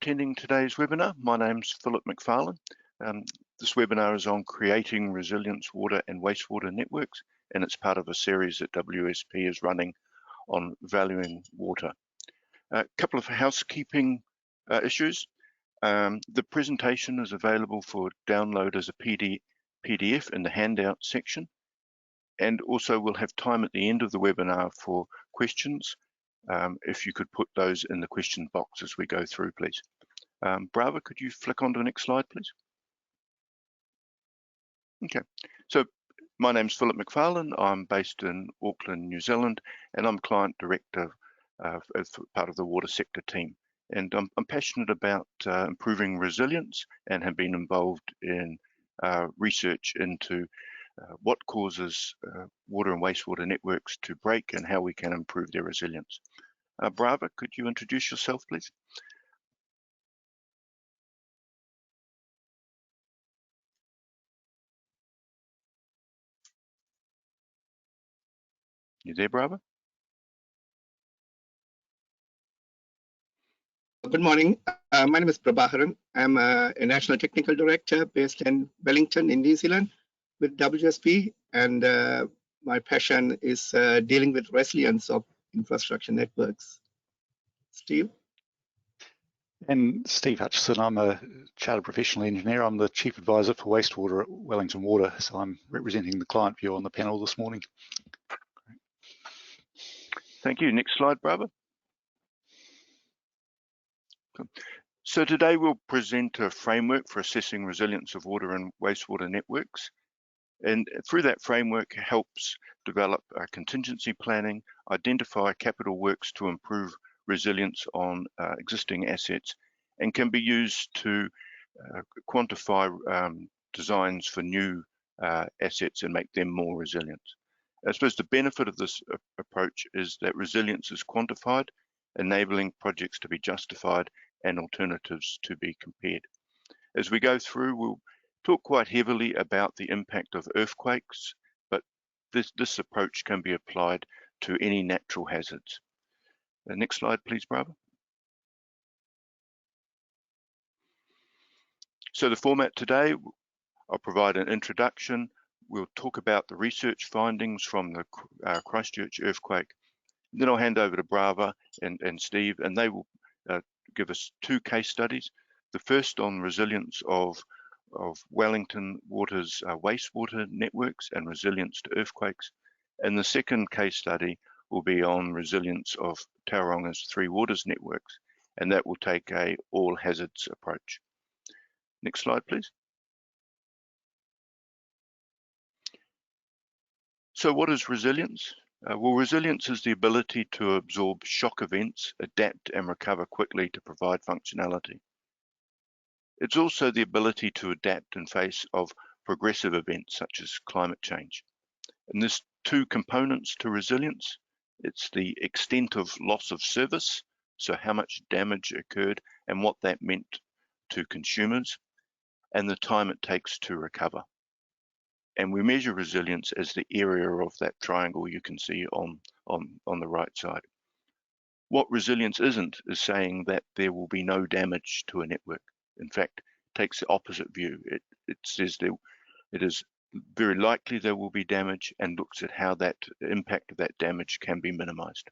attending today's webinar. My name's Philip McFarlane. This webinar is on creating resilience water and wastewater networks, and it's part of a series that WSP is running on valuing water. A couple of housekeeping issues. The presentation is available for download as a PDF in the handout section, and also we'll have time at the end of the webinar for questions. If you could put those in the question box as we go through, please. Brava, could you flick on to the next slide, please? Okay, so my name's Philip McFarlane. I'm based in Auckland, New Zealand, and I'm Client Director as part of the water sector team. And I'm passionate about improving resilience and have been involved in research into what causes water and wastewater networks to break and how we can improve their resilience. Brava, could you introduce yourself, please? You there, Brava? Good morning. My name is Prabhaharan. I'm a National Technical Director based in Wellington in New Zealand with WSP, and my passion is dealing with resilience of infrastructure networks. Steve? And Steve Hutchison, I'm a Chartered Professional Engineer. I'm the Chief Advisor for Wastewater at Wellington Water, so I'm representing the client view on the panel this morning. Thank you. Next slide, Brava. So today we'll present a framework for assessing resilience of water and wastewater networks. And through that framework helps develop contingency planning, identify capital works to improve resilience on existing assets, and can be used to quantify designs for new assets and make them more resilient. I suppose the benefit of this approach is that resilience is quantified, enabling projects to be justified and alternatives to be compared. As we go through, we'll talk quite heavily about the impact of earthquakes, but this approach can be applied to any natural hazards. Next slide, please, Brava. So the format today, I'll provide an introduction. We'll talk about the research findings from the Christchurch earthquake. Then I'll hand over to Brava and Steve, and they will give us two case studies. The first on resilience of Wellington Water's wastewater networks and resilience to earthquakes. And the second case study will be on resilience of TAURANGA's three waters networks, and that will take a all hazards approach. Next slide, please. So what is resilience? Well, resilience is the ability to absorb shock events, adapt and recover quickly to provide functionality. It's also the ability to adapt in face of progressive events such as climate change. And there's two components to resilience. It's the extent of loss of service, so how much damage occurred and what that meant to consumers, and the time it takes to recover. And we measure resilience as the area of that triangle you can see on the right side. What resilience isn't is saying that there will be no damage to a network. In fact, it takes the opposite view. It says it is very likely there will be damage and looks at how that impact of that damage can be minimized.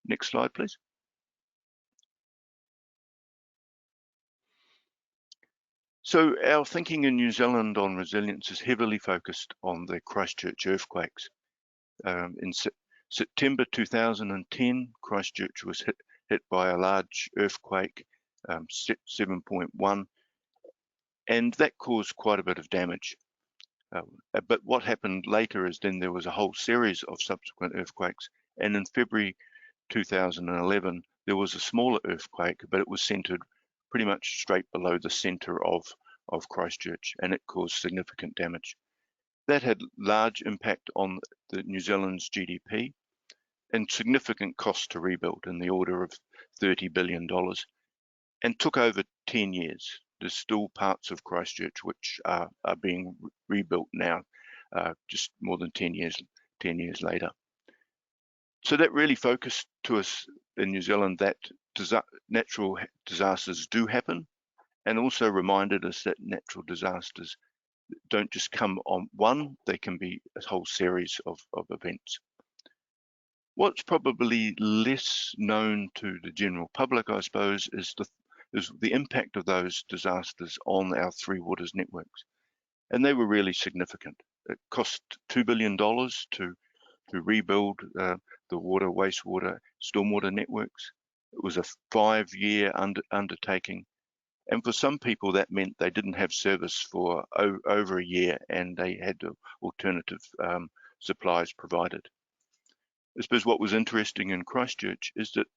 Next slide, please. So our thinking in New Zealand on resilience is heavily focused on the Christchurch earthquakes. In September 2010, Christchurch was hit by a large earthquake, 7.1, and that caused quite a bit of damage. But what happened later is then there was a whole series of subsequent earthquakes, and in February 2011, there was a smaller earthquake, but it was centered pretty much straight below the center of Christchurch, and it caused significant damage. That had large impact on the New Zealand's GDP and significant cost to rebuild in the order of $30 billion, and took over 10 years. There's still parts of Christchurch which are being rebuilt now, just more than 10 years later. So that really focused to us in New Zealand that natural disasters do happen, and also reminded us that natural disasters don't just come on one, they can be a whole series of events. What's probably less known to the general public, I suppose, is the impact of those disasters on our three waters networks. And they were really significant. It cost $2 billion to rebuild the water, wastewater, stormwater networks. It was a 5-year undertaking. And for some people, that meant they didn't have service for over a year, and they had alternative supplies provided. I suppose what was interesting in Christchurch is that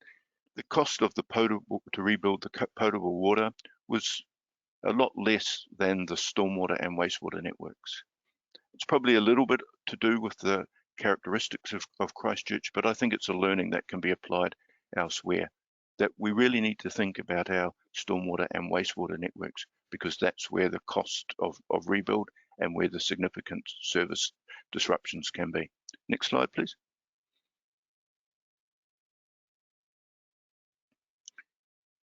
the cost of to rebuild the potable water was a lot less than the stormwater and wastewater networks. It's probably a little bit to do with the characteristics of Christchurch, but I think it's a learning that can be applied elsewhere, that we really need to think about our stormwater and wastewater networks, because that's where the cost of rebuild and where the significant service disruptions can be. Next slide, please.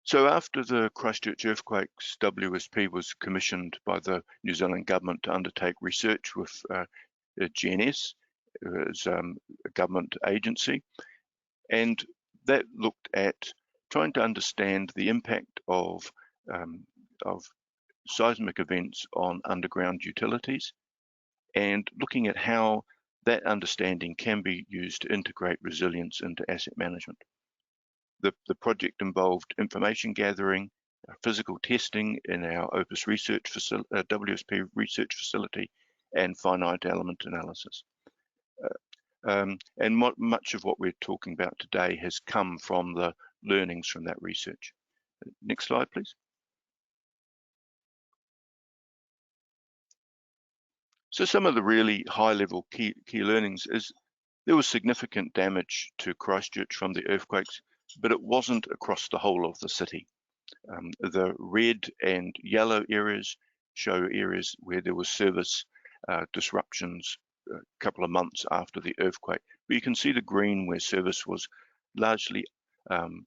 So after the Christchurch earthquakes, WSP was commissioned by the New Zealand government to undertake research with GNS, as a government agency, and that looked at trying to understand the impact of seismic events on underground utilities, and looking at how that understanding can be used to integrate resilience into asset management. The project involved information gathering, physical testing in our Opus research facility, WSP research facility, and finite element analysis. And much of what we're talking about today has come from the learnings from that research. Next slide, please. So some of the really high-level key learnings is there was significant damage to Christchurch from the earthquakes, but it wasn't across the whole of the city. The red and yellow areas show areas where there was service disruptions a couple of months after the earthquake. But you can see the green where service was largely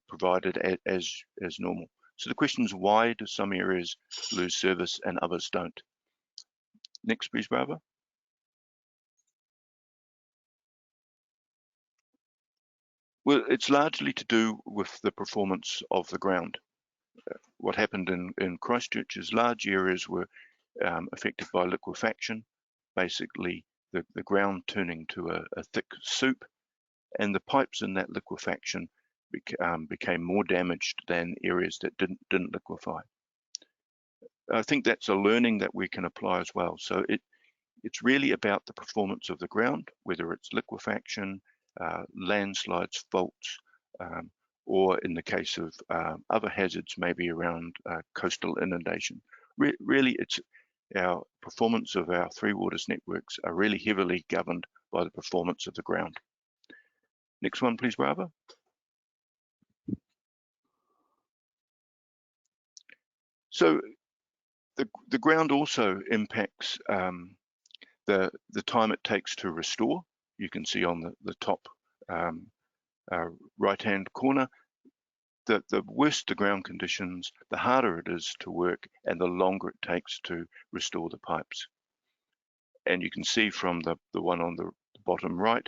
provided as normal. So the question is, why do some areas lose service and others don't? Next, please, Barbara. Well, it's largely to do with the performance of the ground. What happened in Christchurch is large areas were affected by liquefaction, basically the ground turning to a thick soup, and the pipes in that liquefaction became more damaged than areas that didn't liquefy. I think that's a learning that we can apply as well. So it's really about the performance of the ground, whether it's liquefaction, landslides, faults, or in the case of other hazards, maybe around coastal inundation. Really, it's our performance of our three waters networks are really heavily governed by the performance of the ground. Next one, please, Barbara. So the ground also impacts the time it takes to restore. You can see on the top right-hand corner, the worse the ground conditions, the harder it is to work and the longer it takes to restore the pipes. And you can see from the one on the bottom right,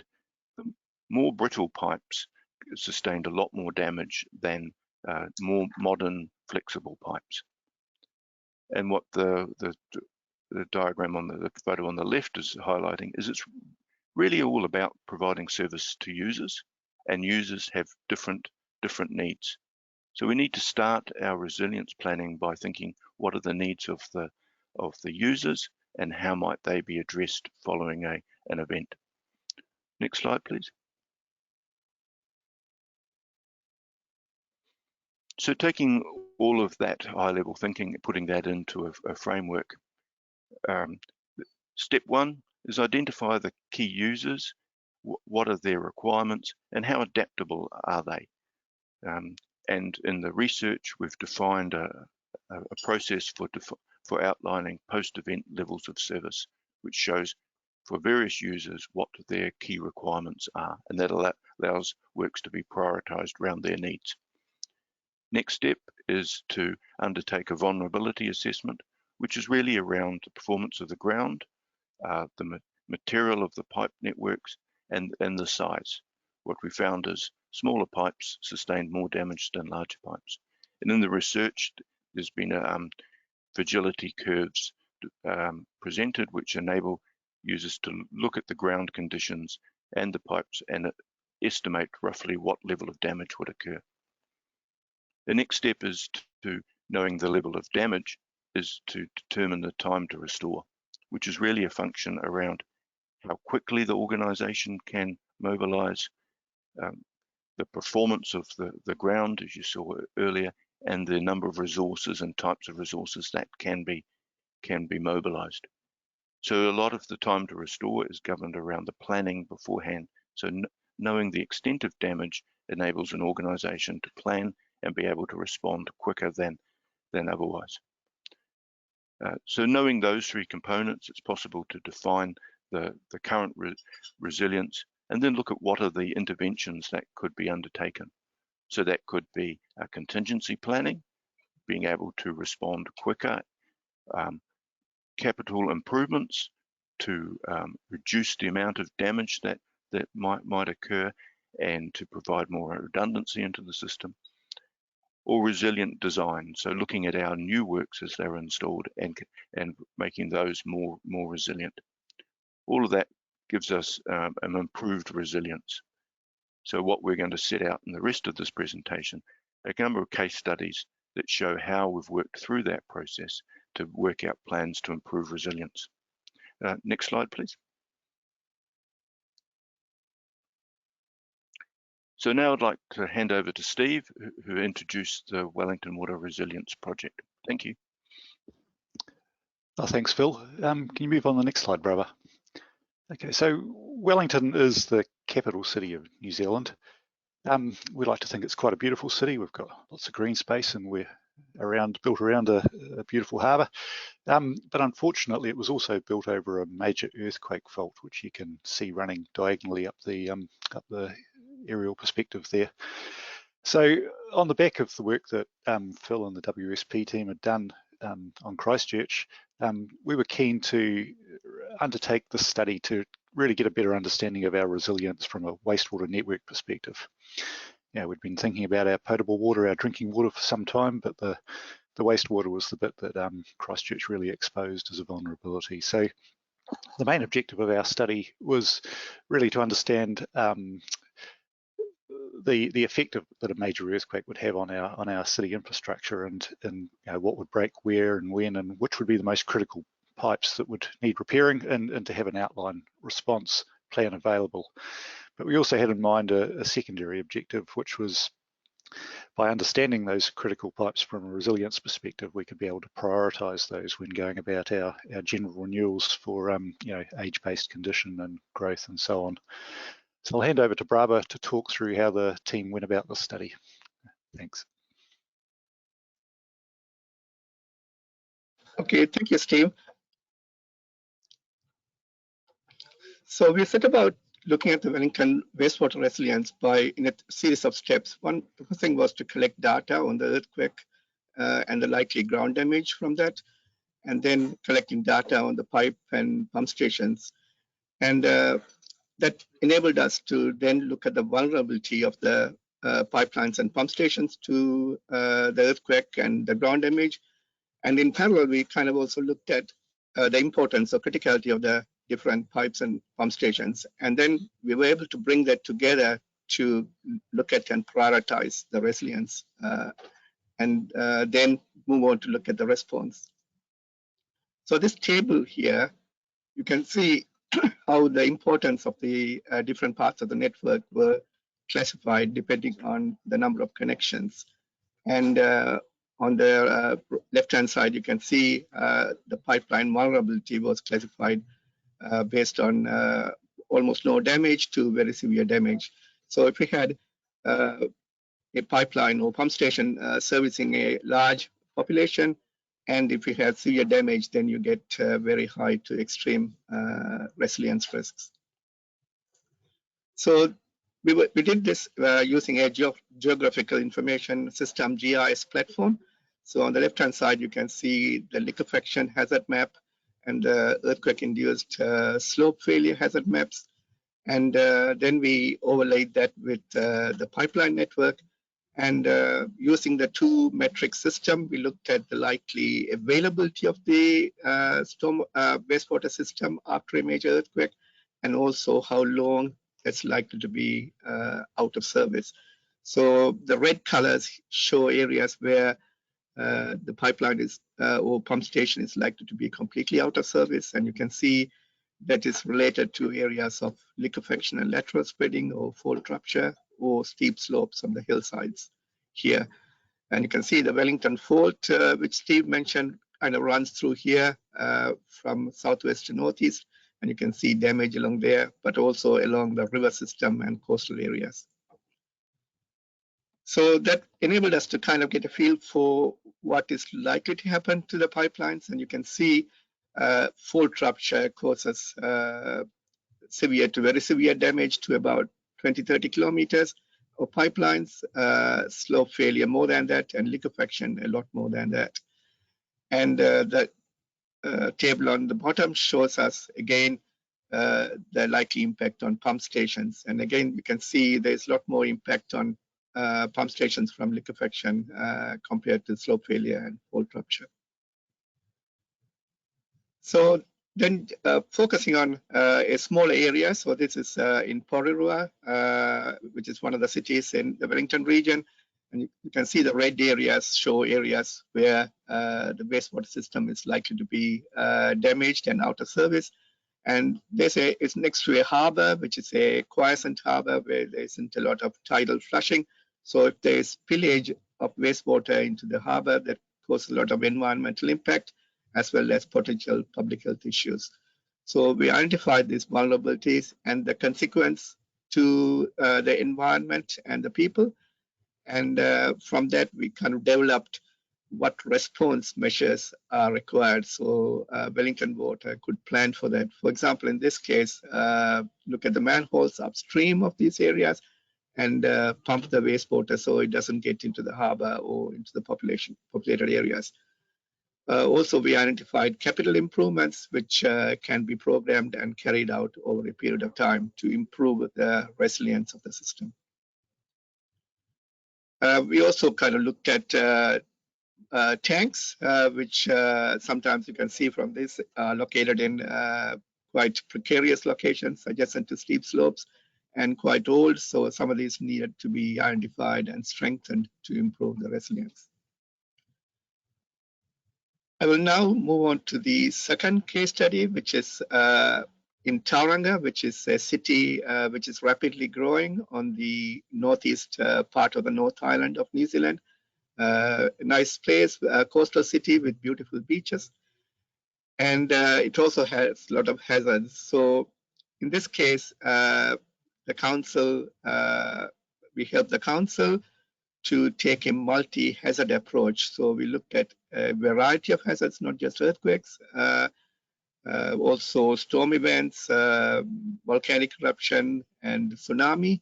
the more brittle pipes sustained a lot more damage than more modern flexible pipes. And what the diagram on the photo on the left is highlighting is it's really all about providing service to users, and users have different needs. So we need to start our resilience planning by thinking, what are the needs of the users and how might they be addressed following an event. Next slide, please. So taking all of that high-level thinking, putting that into a framework. Step one is identify the key users, what are their requirements, and how adaptable are they? And in the research, we've defined a process for outlining post-event levels of service, which shows for various users what their key requirements are, and that allows works to be prioritised around their needs. Next step is to undertake a vulnerability assessment, which is really around the performance of the ground, the material of the pipe networks, and the size. What we found is smaller pipes sustained more damage than larger pipes. And in the research, there's been fragility curves presented, which enable users to look at the ground conditions and the pipes and estimate roughly what level of damage would occur. The next step is to knowing the level of damage is to determine the time to restore, which is really a function around how quickly the organisation can mobilise, the performance of the ground, as you saw earlier, and the number of resources and types of resources that can be mobilised. So a lot of the time to restore is governed around the planning beforehand. So knowing the extent of damage enables an organisation to plan and be able to respond quicker than otherwise. So knowing those three components, it's possible to define the current resilience and then look at what are the interventions that could be undertaken. So that could be contingency planning, being able to respond quicker, capital improvements to reduce the amount of damage that might occur and to provide more redundancy into the system, or resilient design. So looking at our new works as they're installed and making those more resilient. All of that gives us an improved resilience. So what we're going to set out in the rest of this presentation, a number of case studies that show how we've worked through that process to work out plans to improve resilience. Next slide, please. So now I'd like to hand over to Steve, who introduced the Wellington Water Resilience Project. Thank you. Oh, thanks, Phil. Can you move on the next slide, brother? Okay, so Wellington is the capital city of New Zealand. We like to think it's quite a beautiful city. We've got lots of green space and we're built around a beautiful harbour. But unfortunately, it was also built over a major earthquake fault, which you can see running diagonally up the aerial perspective there. So on the back of the work that Phil and the WSP team had done on Christchurch, we were keen to undertake this study to really get a better understanding of our resilience from a wastewater network perspective. We'd been thinking about our potable water, our drinking water for some time, but the wastewater was the bit that Christchurch really exposed as a vulnerability. So the main objective of our study was really to understand the effect that a major earthquake would have on our city infrastructure and what would break where and when, and which would be the most critical pipes that would need repairing, and to have an outline response plan available. But we also had in mind a secondary objective, which was by understanding those critical pipes from a resilience perspective, we could be able to prioritise those when going about our general renewals for age-based condition and growth and so on. So I'll hand over to Brava to talk through how the team went about the study. Thanks. Okay, thank you, Steve. So we set about looking at the Wellington wastewater resilience in a series of steps. The first thing was to collect data on the earthquake and the likely ground damage from that, and then collecting data on the pipe and pump stations. And that enabled us to then look at the vulnerability of the pipelines and pump stations to the earthquake and the ground damage. And in parallel, we kind of also looked at the importance or criticality of the different pipes and pump stations. And then we were able to bring that together to look at and prioritize the resilience and then move on to look at the response. So this table here, you can see how the importance of the different parts of the network were classified depending on the number of connections. And on the left-hand side, you can see the pipeline vulnerability was classified based on almost no damage to very severe damage. So if we had a pipeline or pump station servicing a large population, and if we have severe damage, then you get very high to extreme resilience risks. So We did this using a geographical information system, GIS platform. So on the left-hand side, you can see the liquefaction hazard map and the earthquake-induced slope failure hazard maps. And then we overlaid that with the pipeline network. And using the two metric system, we looked at the likely availability of the wastewater system after a major earthquake, and also how long it's likely to be out of service. So the red colors show areas where the pipeline is or pump station is likely to be completely out of service, and you can see that is related to areas of liquefaction and lateral spreading or fault rupture or steep slopes on the hillsides here. And you can see the Wellington fault, which Steve mentioned, kind of runs through here from southwest to northeast, and you can see damage along there, but also along the river system and coastal areas. So that enabled us to kind of get a feel for what is likely to happen to the pipelines. And you can see fault rupture causes severe to very severe damage to about 20-30 kilometers of pipelines, slope failure more than that, and liquefaction a lot more than that. And the table on the bottom shows us again the likely impact on pump stations. And again, you can see there's a lot more impact on pump stations from liquefaction compared to slope failure and fault rupture. So then focusing on a smaller area, so this is in Porirua, which is one of the cities in the Wellington region. And you can see the red areas show areas where the wastewater system is likely to be damaged and out of service. And it's next to a harbor, which is a quiescent harbor where there isn't a lot of tidal flushing. So if there is spillage of wastewater into the harbor, that causes a lot of environmental impact, as well as potential public health issues. So we identified these vulnerabilities and the consequence to the environment and the people. And from that, we kind of developed what response measures are required. So Wellington Water could plan for that. For example, in this case, look at the manholes upstream of these areas and pump the wastewater so it doesn't get into the harbor or into the populated areas. Also, we identified capital improvements which can be programmed and carried out over a period of time to improve the resilience of the system. We also kind of looked at tanks, which sometimes you can see from this, located in quite precarious locations adjacent to steep slopes and quite old. So some of these needed to be identified and strengthened to improve the resilience. I will now move on to the second case study, which is in TAURANGA, which is a city which is rapidly growing on the northeast part of the North Island of New Zealand. A nice place, a coastal city with beautiful beaches. And it also has a lot of hazards. So in this case, the council, we helped the council to take a multi-hazard approach. So we looked at a variety of hazards, not just earthquakes, also storm events, volcanic eruption, and tsunami.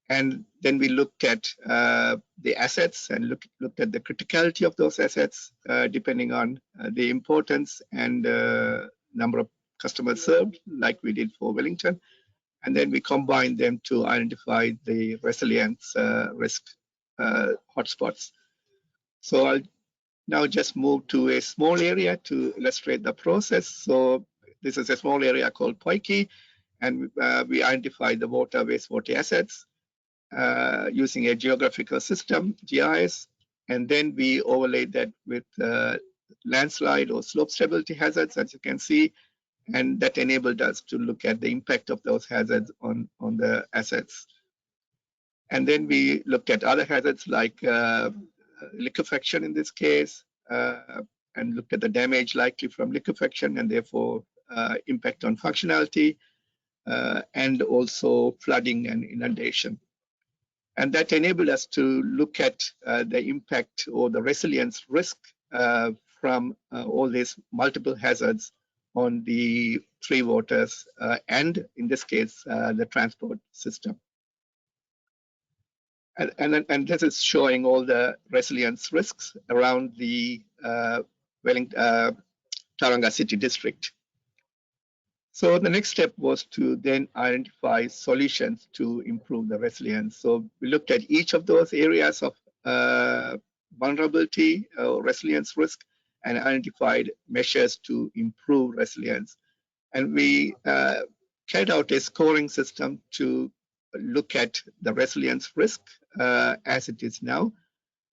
And then we looked at the assets and looked at the criticality of those assets, depending on the importance and number of customers served, like we did for Wellington. And then we combined them to identify the resilience risk hotspots. So I'll now just move to a small area to illustrate the process. So this is a small area called Poiki, and we identified the wastewater assets using a geographical system, GIS, and then we overlaid that with landslide or slope stability hazards, as you can see, and that enabled us to look at the impact of those hazards on the assets. And then we looked at other hazards like liquefaction in this case, and looked at the damage likely from liquefaction and therefore impact on functionality, and also flooding and inundation. And that enabled us to look at the impact or the resilience risk from all these multiple hazards on the three waters and, in this case, the transport system. And this is showing all the resilience risks around the Tauranga City District. So the next step was to then identify solutions to improve the resilience. So we looked at each of those areas of vulnerability or resilience risk and identified measures to improve resilience. And we carried out a scoring system to look at the resilience risk as it is now,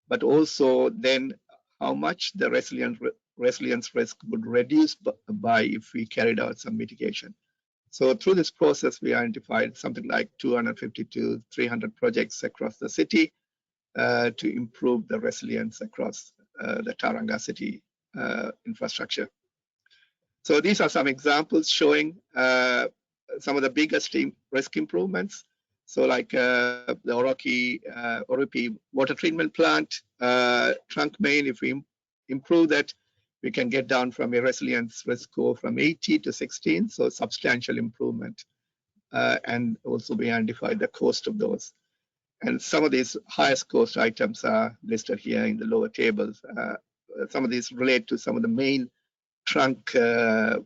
but also then how much the resilience risk would reduce by if we carried out some mitigation. So through this process, we identified something like 250 to 300 projects across the city to improve the resilience across the Tauranga city infrastructure. So these are some examples showing some of the biggest risk improvements. So like the Oropi water treatment plant, trunk main, if we improve that, we can get down from a resilience risk score from 80 to 16, so substantial improvement. And also we identified the cost of those. And some of these highest cost items are listed here in the lower tables. Some of these relate to some of the main trunk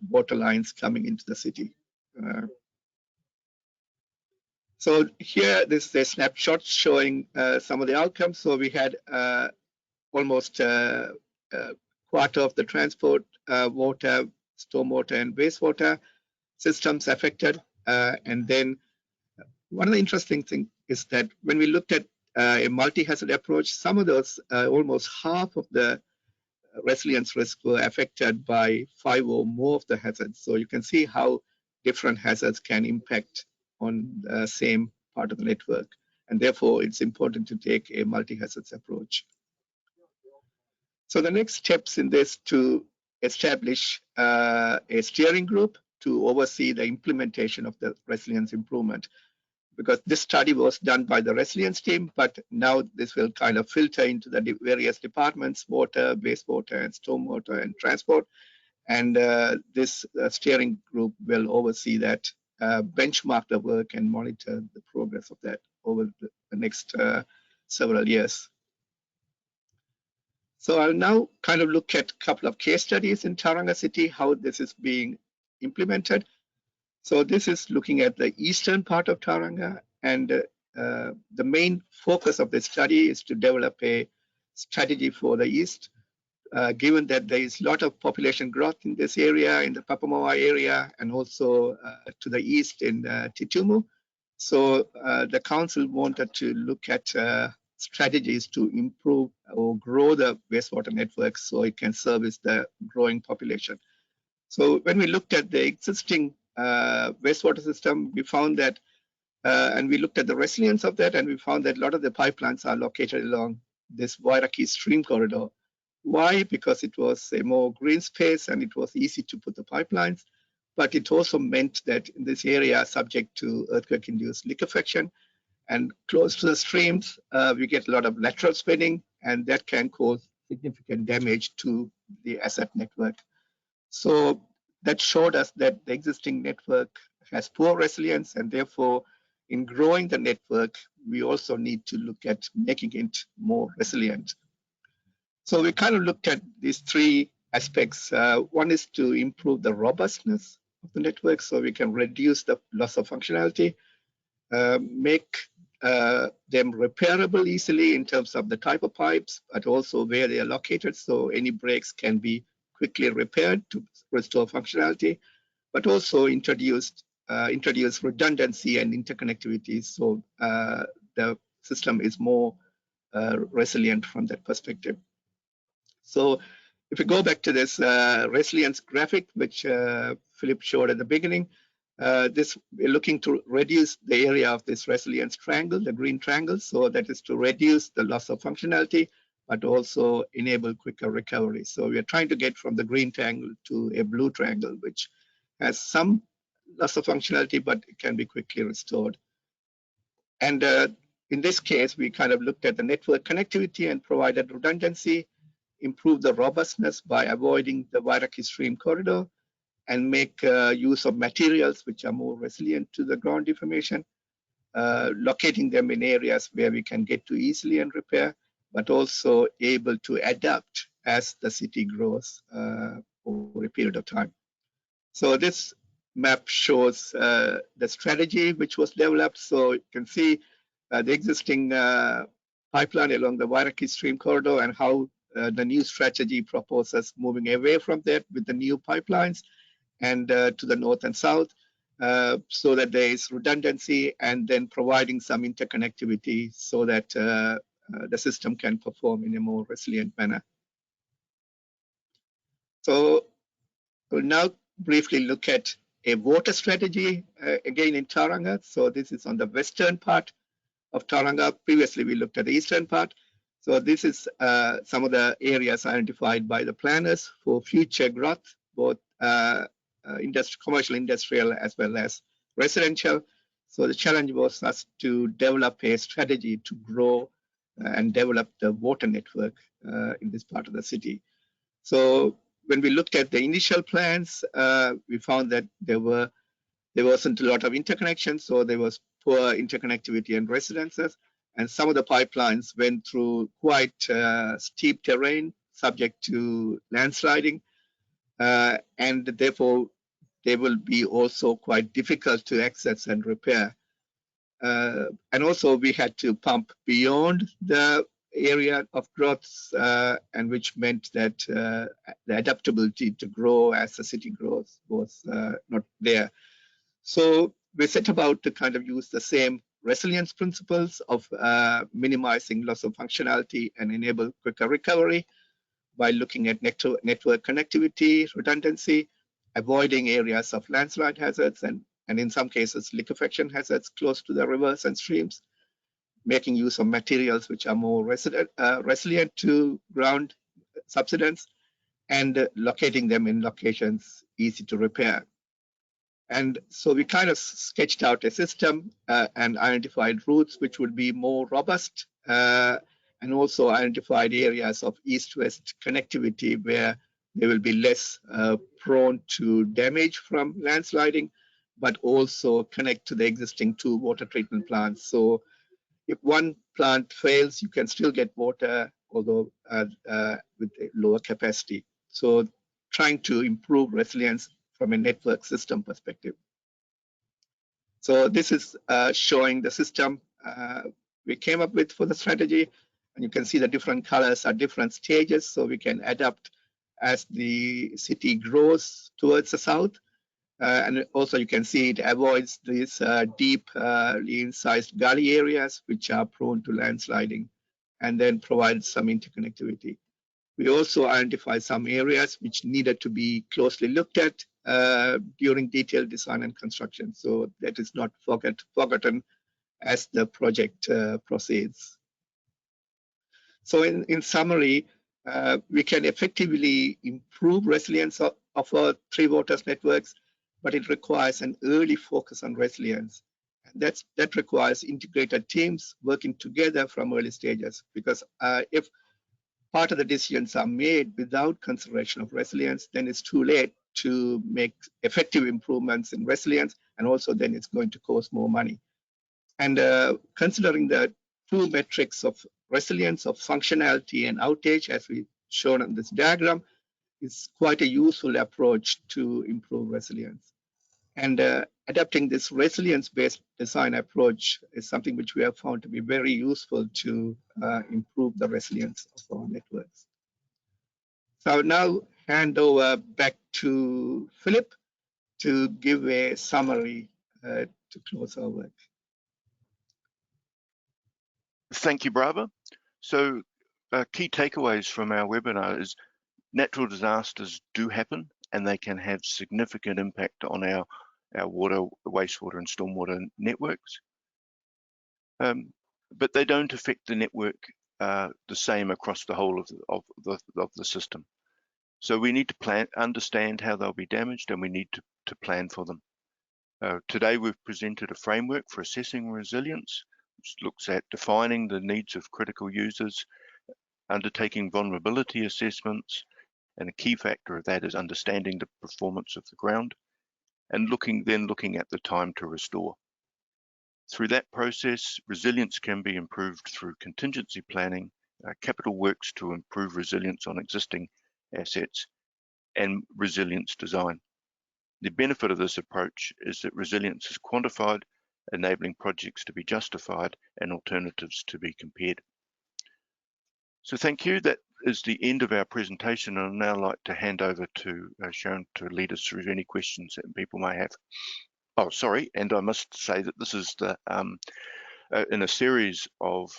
water lines coming into the city. So here, this is a snapshot showing some of the outcomes. So we had almost a quarter of the transport, water, stormwater, and wastewater systems affected. And then one of the interesting things is that when we looked at a multi-hazard approach, some of those, almost half of the resilience risk were affected by 5 or more of the hazards. So you can see how different hazards can impact on the same part of the network. And therefore, it's important to take a multi-hazards approach. So the next steps in this to establish a steering group to oversee the implementation of the resilience improvement. Because this study was done by the resilience team, but now this will kind of filter into the various departments, water, wastewater, and stormwater, and transport. And this steering group will oversee that, benchmark the work, and monitor the progress of that over the next several years. So I'll now kind of look at a couple of case studies in Tauranga City, how this is being implemented. So this is looking at the eastern part of Tauranga, and the main focus of the study is to develop a strategy for the east, given that there is a lot of population growth in this area, in the Papamoa area, and also to the east in Titumu. So the council wanted to look at strategies to improve or grow the wastewater network so it can service the growing population. So when we looked at the existing wastewater system, we found that, and we looked at the resilience of that, and we found that a lot of the pipelines are located along this Wairaki stream corridor. Why? Because it was a more green space and it was easy to put the pipelines, but it also meant that in this area, subject to earthquake-induced liquefaction and close to the streams, we get a lot of lateral spinning, and that can cause significant damage to the asset network. So that showed us that the existing network has poor resilience, and therefore, in growing the network, we also need to look at making it more resilient. So we kind of looked at these three aspects. One is to improve the robustness of the network so we can reduce the loss of functionality, make them repairable easily in terms of the type of pipes, but also where they are located, so any breaks can be quickly repaired to restore functionality, but also introduce redundancy and interconnectivity, so the system is more resilient from that perspective. So if we go back to this resilience graphic, which Philip showed at the beginning, we're looking to reduce the area of this resilience triangle, the green triangle, so that is to reduce the loss of functionality, but also enable quicker recovery. So we are trying to get from the green triangle to a blue triangle, which has some loss of functionality, but it can be quickly restored. And in this case, we kind of looked at the network connectivity and provided redundancy, improve the robustness by avoiding the Wairaki stream corridor, and make use of materials which are more resilient to the ground deformation. locating them in areas where we can get to easily and repair, but also able to adapt as the city grows over a period of time. So this map shows the strategy which was developed. So you can see the existing pipeline along the Wairaki Stream corridor and how the new strategy proposes moving away from that with the new pipelines and to the north and south, so that there is redundancy, and then providing some interconnectivity so that the system can perform in a more resilient manner. So we'll now briefly look at a water strategy, again in TAURANGA. So this is on the western part of TAURANGA. Previously, we looked at the eastern part. So this is some of the areas identified by the planners for future growth, both commercial, industrial, as well as residential. So the challenge was us to develop a strategy to grow and develop the water network in this part of the city. So when we looked at the initial plans, we found that there wasn't a lot of interconnection, so there was poor interconnectivity and residences, and some of the pipelines went through quite steep terrain, subject to landsliding, and therefore they will be also quite difficult to access and repair. And also we had to pump beyond the area of growth, and which meant that the adaptability to grow as the city grows was not there. So we set about to kind of use the same resilience principles of minimizing loss of functionality and enable quicker recovery by looking at network connectivity, redundancy, avoiding areas of landslide hazards, and in some cases liquefaction hazards close to the rivers and streams, making use of materials which are more resilient to ground subsidence, and locating them in locations easy to repair. And so we kind of sketched out a system and identified routes which would be more robust, and also identified areas of east-west connectivity where they will be less prone to damage from landsliding, but also connect to the existing 2 water treatment plants. So if one plant fails, you can still get water, although with a lower capacity. So trying to improve resilience from a network system perspective. So this is showing the system we came up with for the strategy. And you can see the different colors are different stages, so we can adapt as the city grows towards the south. And also you can see it avoids these deep, lean-sized gully areas, which are prone to landsliding, and then provides some interconnectivity. We also identified some areas which needed to be closely looked at during detailed design and construction, so that is not forgotten as the project proceeds. So in summary, we can effectively improve resilience of our 3 waters networks, but it requires an early focus on resilience. And that requires integrated teams working together from early stages, because if part of the decisions are made without consideration of resilience, then it's too late to make effective improvements in resilience, and also then it's going to cost more money. And considering the 2 metrics of resilience, of functionality and outage, as we've shown in this diagram, is quite a useful approach to improve resilience. And adapting this resilience-based design approach is something which we have found to be very useful to improve the resilience of our networks. So I'll now hand over back to Philip to give a summary to close our work. Thank you, Brava. So key takeaways from our webinar is natural disasters do happen, and they can have significant impact on our water, wastewater and stormwater networks. But they don't affect the network the same across the whole of the system. So we need to understand how they'll be damaged, and we need to plan for them. Today we've presented a framework for assessing resilience, which looks at defining the needs of critical users, undertaking vulnerability assessments, and a key factor of that is understanding the performance of the ground, and looking at the time to restore. Through that process, resilience can be improved through contingency planning, capital works to improve resilience on existing assets, and resilience design. The benefit of this approach is that resilience is quantified, enabling projects to be justified and alternatives to be compared. So thank you. That is the end of our presentation, and I'd now like to hand over to Sharon to lead us through any questions that people may have. Oh, sorry, and I must say that this is the in a series of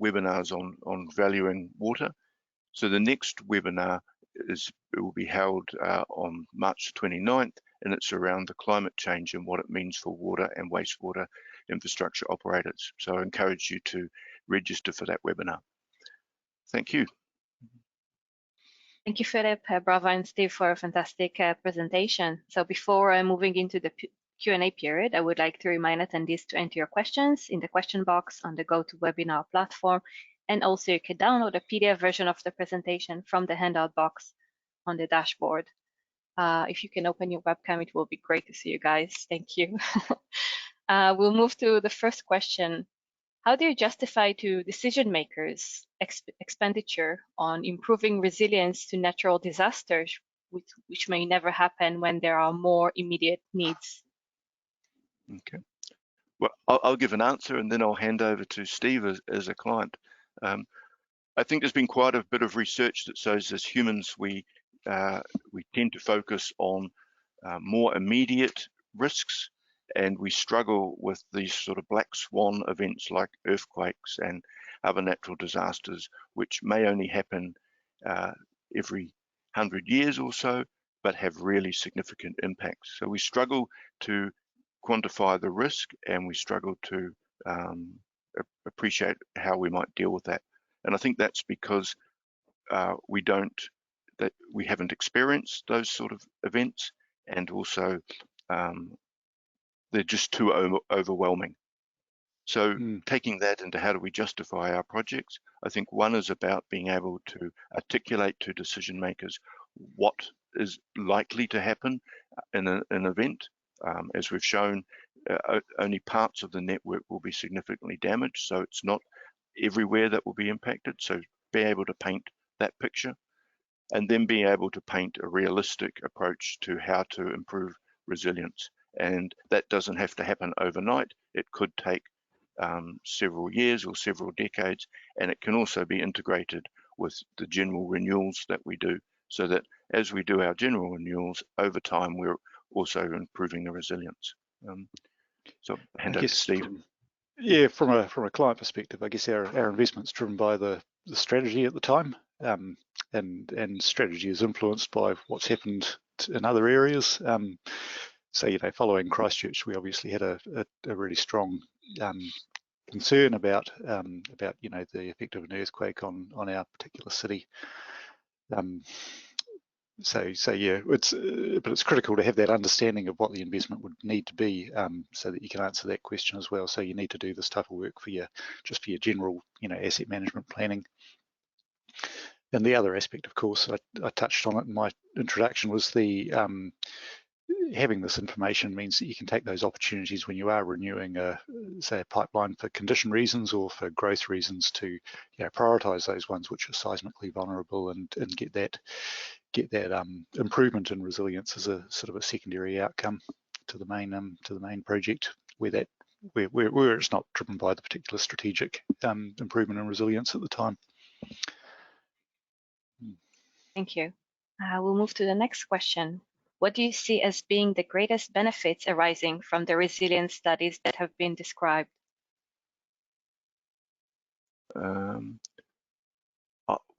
webinars on valuing water. So the next webinar will be held on March 29th, and it's around the climate change and what it means for water and wastewater infrastructure operators. So I encourage you to register for that webinar. Thank you. Thank you, Philip, Brava, and Steve for a fantastic presentation. So before moving into the Q&A period, I would like to remind attendees to enter your questions in the question box on the GoToWebinar platform, and also you can download a PDF version of the presentation from the handout box on the dashboard. If you can open your webcam, it will be great to see you guys. Thank you. We'll move to the first question. How do you justify to decision makers expenditure on improving resilience to natural disasters, which may never happen when there are more immediate needs? Okay. Well, I'll give an answer and then I'll hand over to Steve as a client. I think there's been quite a bit of research that shows as humans we tend to focus on more immediate risks, and we struggle with these sort of black swan events like earthquakes and other natural disasters, which may only happen every 100 years or so, but have really significant impacts. So we struggle to quantify the risk, and we struggle to appreciate how we might deal with that. And I think that's because we haven't experienced those sort of events, and also they're just too overwhelming. So taking that into how do we justify our projects, I think one is about being able to articulate to decision makers what is likely to happen in an event. As we've shown, only parts of the network will be significantly damaged, so it's not everywhere that will be impacted. So be able to paint that picture, and then be able to paint a realistic approach to how to improve resilience. And that doesn't have to happen overnight. It could take several years or several decades, and it can also be integrated with the general renewals that we do, so that as we do our general renewals over time, we're also improving the resilience. So hand over to Steve. Yeah, from a client perspective, I guess our investment's driven by the strategy at the time, and strategy is influenced by what's happened in other areas. So, you know, following Christchurch, we obviously had a really strong concern about you know, the effect of an earthquake on our particular city. So yeah, but it's critical to have that understanding of what the investment would need to be, so that you can answer that question as well. So you need to do this type of work for your general, you know, asset management planning. And the other aspect, of course, I touched on it in my introduction, was the having this information means that you can take those opportunities when you are renewing say a pipeline for condition reasons or for growth reasons to, you know, prioritize those ones which are seismically vulnerable, and get that improvement in resilience as a sort of a secondary outcome to the main project, where it's not driven by the particular strategic improvement in resilience at the time. Thank you. We'll move to the next question. What do you see as being the greatest benefits arising from the resilience studies that have been described? Well,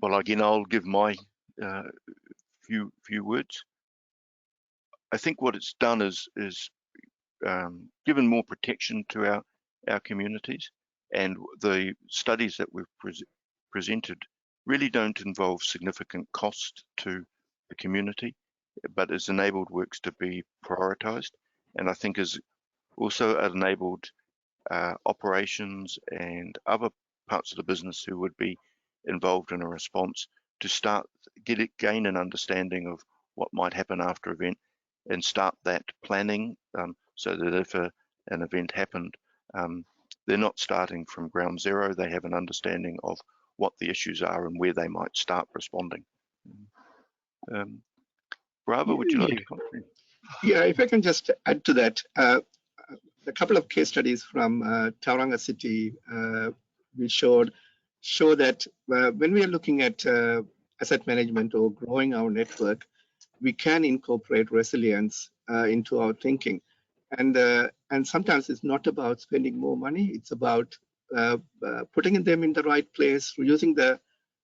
again, I'll give my few words. I think what it's done is given more protection to our communities, and the studies that we've presented really don't involve significant cost to the community, but has enabled works to be prioritised, and I think has also enabled operations and other parts of the business who would be involved in a response to start gain an understanding of what might happen after event, and start that planning, so that if an event happened, they're not starting from ground zero. They have an understanding of what the issues are and where they might start responding. Bravo, would you like to comment? Yeah, if I can just add to that, a couple of case studies from TAURANGA city we show that when we are looking at asset management or growing our network, we can incorporate resilience into our thinking. And sometimes it's not about spending more money, it's about putting them in the right place, using the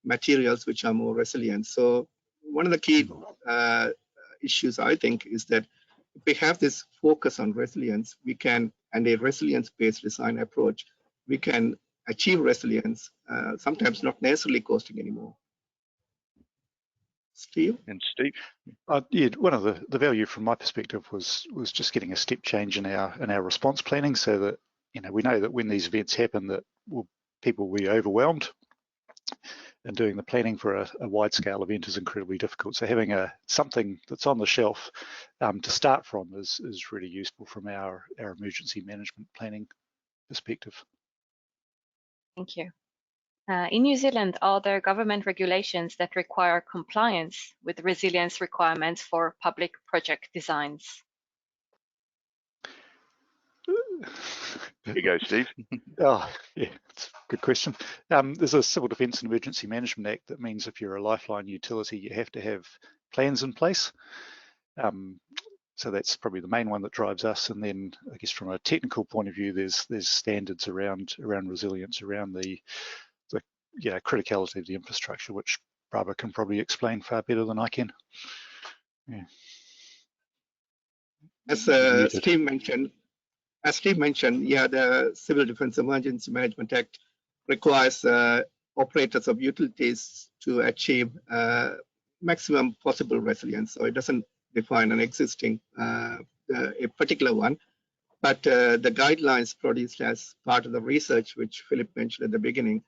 materials which are more resilient. So one of the key issues, I think, is that if we have this focus on resilience, we can, and a resilience-based design approach, we can achieve resilience, sometimes not necessarily costing anymore. Steve? And Steve? Yeah, one of the value from my perspective was just getting a step change in our response planning, so that we know that when these events happen, that people will be overwhelmed, and doing the planning for a wide scale event is incredibly difficult. So having something that's on the shelf to start from is really useful from our emergency management planning perspective. Thank you. In New Zealand, are there government regulations that require compliance with resilience requirements for public project designs? Here you go, Steve. Oh, yeah, it's a good question. There's a Civil Defence and Emergency Management Act that means if you're a lifeline utility, you have to have plans in place. So that's probably the main one that drives us. And then I guess from a technical point of view, there's standards around resilience, around the criticality of the infrastructure, which Bravo can probably explain far better than I can. Yeah. As Steve mentioned, yeah, the Civil Defence Emergency Management Act requires operators of utilities to achieve maximum possible resilience. So it doesn't define an existing, a particular one, but the guidelines produced as part of the research, which Philip mentioned at the beginning,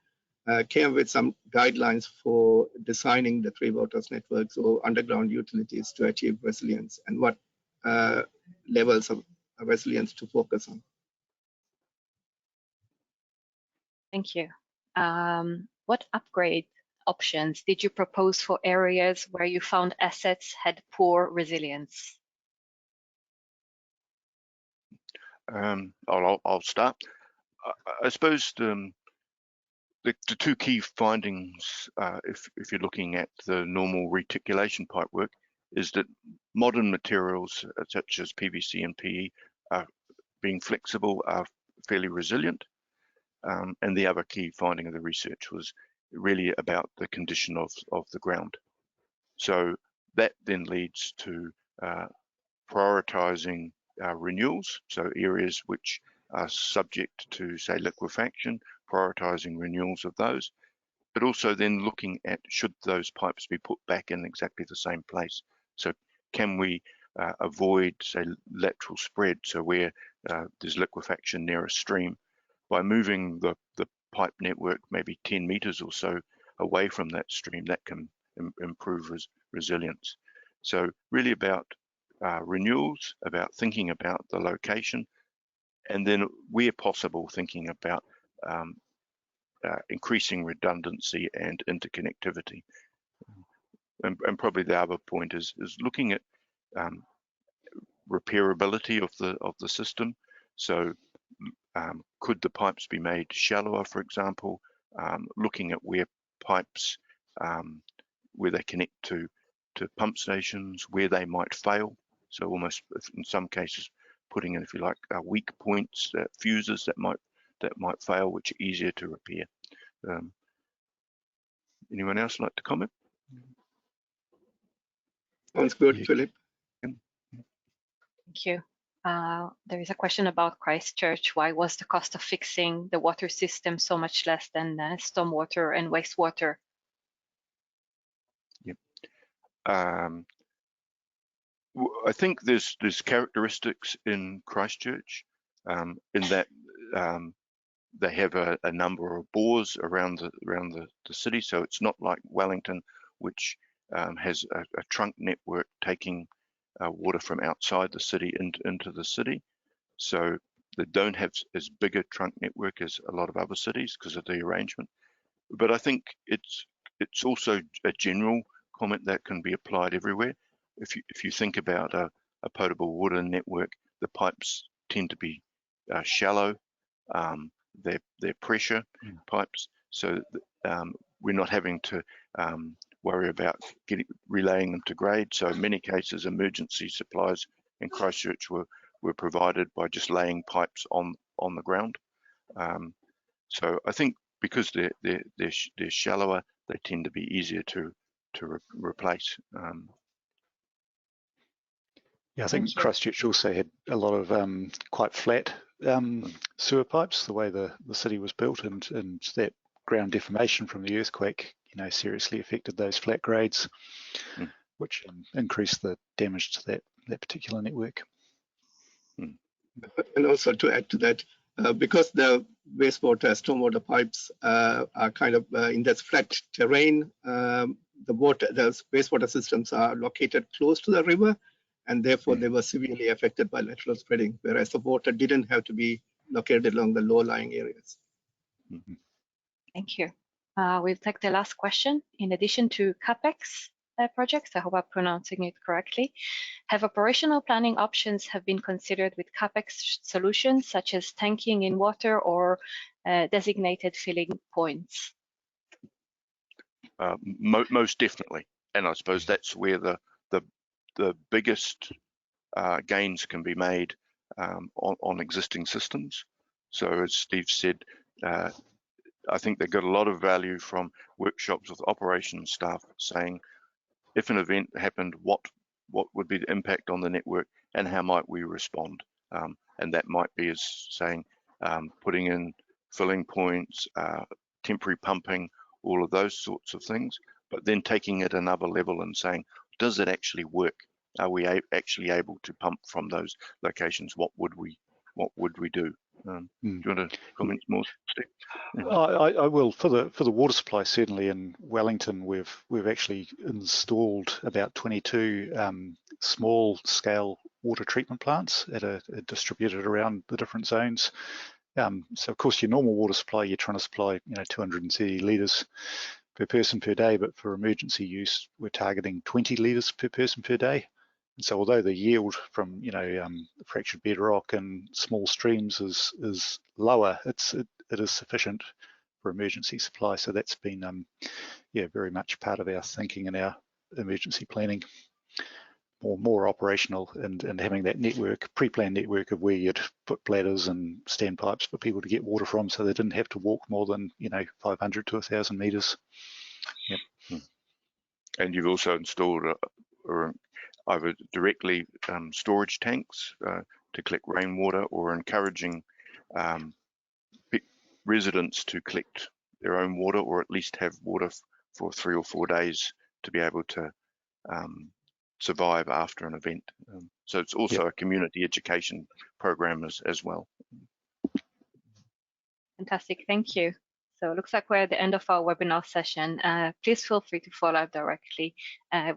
came with some guidelines for designing the three waters networks or underground utilities to achieve resilience, and what levels of resilience to focus on. Thank you. What upgrade options did you propose for areas where you found assets had poor resilience? I'll start. I suppose the two key findings, if you're looking at the normal reticulation pipe work, is that modern materials such as PVC and PE are being flexible, are fairly resilient. And the other key finding of the research was really about the condition of the ground. So that then leads to prioritizing renewals, so areas which are subject to, say, liquefaction, prioritizing renewals of those, but also then looking at should those pipes be put back in exactly the same place. So can we avoid, say, lateral spread, so where there's liquefaction near a stream, by moving the pipe network maybe 10 meters or so away from that stream, that can improve resilience. So really about renewals, about thinking about the location, and then where possible thinking about increasing redundancy and interconnectivity. And probably the other point is looking at repairability of the system. So could the pipes be made shallower, for example, looking at where pipes, where they connect to pump stations, where they might fail. So almost in some cases putting in, if you like, weak points, fuses that might fail, which are easier to repair. Anyone else like to comment? Sounds good, Philip. Thank you. There is a question about Christchurch. Why was the cost of fixing the water system so much less than stormwater and wastewater? Yep. I think there's characteristics in Christchurch in that they have a number of bores around the city, so it's not like Wellington, which has a trunk network taking water from outside the city into the city. So that don't have as big a trunk network as a lot of other cities because of the arrangement. But I think it's also a general comment that can be applied everywhere. If you think about a potable water network, the pipes tend to be shallow. They're pressure pipes, so we're not having to worry about relaying them to grade. So in many cases, emergency supplies in Christchurch were provided by just laying pipes on the ground. So I think because they're shallower, they tend to be easier to replace. Yeah, I think Christchurch also had a lot of quite flat sewer pipes, the way the city was built, and that ground deformation from the earthquake, seriously affected those flat grades, which increased the damage to that particular network. And also to add to that, because the wastewater, stormwater pipes are kind of in this flat terrain, the wastewater systems are located close to the river, and therefore they were severely affected by lateral spreading, whereas the water didn't have to be located along the low-lying areas. Thank you. We'll take the last question. In addition to CAPEX projects, I hope I'm pronouncing it correctly, have operational planning options have been considered with CAPEX solutions such as tanking in water or designated filling points? Most definitely, and I suppose that's where the biggest gains can be made on existing systems. So as Steve said, I think they got a lot of value from workshops with operations staff saying, if an event happened, what would be the impact on the network and how might we respond? And that might be as saying, putting in filling points, temporary pumping, all of those sorts of things, but then taking it another level and saying, does it actually work? Are we actually able to pump from those locations? What would we do? Do you want to comment more, Steve? I will. For the water supply, certainly in Wellington, we've actually installed about 22 small scale water treatment plants distributed around the different zones. So of course your normal water supply, you're trying to supply 230 litres per person per day, but for emergency use, we're targeting 20 litres per person per day. And so although the yield from fractured bedrock and small streams is lower, it is sufficient for emergency supply. So that's been very much part of our thinking and our emergency planning, more operational, and having that network, pre-planned network of where you'd put bladders and standpipes for people to get water from, so they didn't have to walk more than 500 to 1,000 metres. Yep. And you've also installed either directly storage tanks to collect rainwater, or encouraging residents to collect their own water, or at least have water for 3 or 4 days to be able to survive after an event. So it's also a community education program as well. Fantastic, thank you. So it looks like we're at the end of our webinar session. Please feel free to follow up directly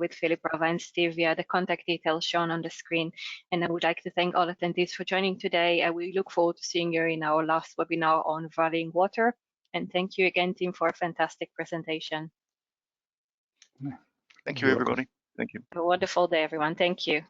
with Philip, Rava, and Steve via the contact details shown on the screen. And I would like to thank all attendees for joining today. We look forward to seeing you in our last webinar on valuing water. And thank you again, team, for a fantastic presentation. Thank you, everybody. Thank you. Have a wonderful day, everyone. Thank you.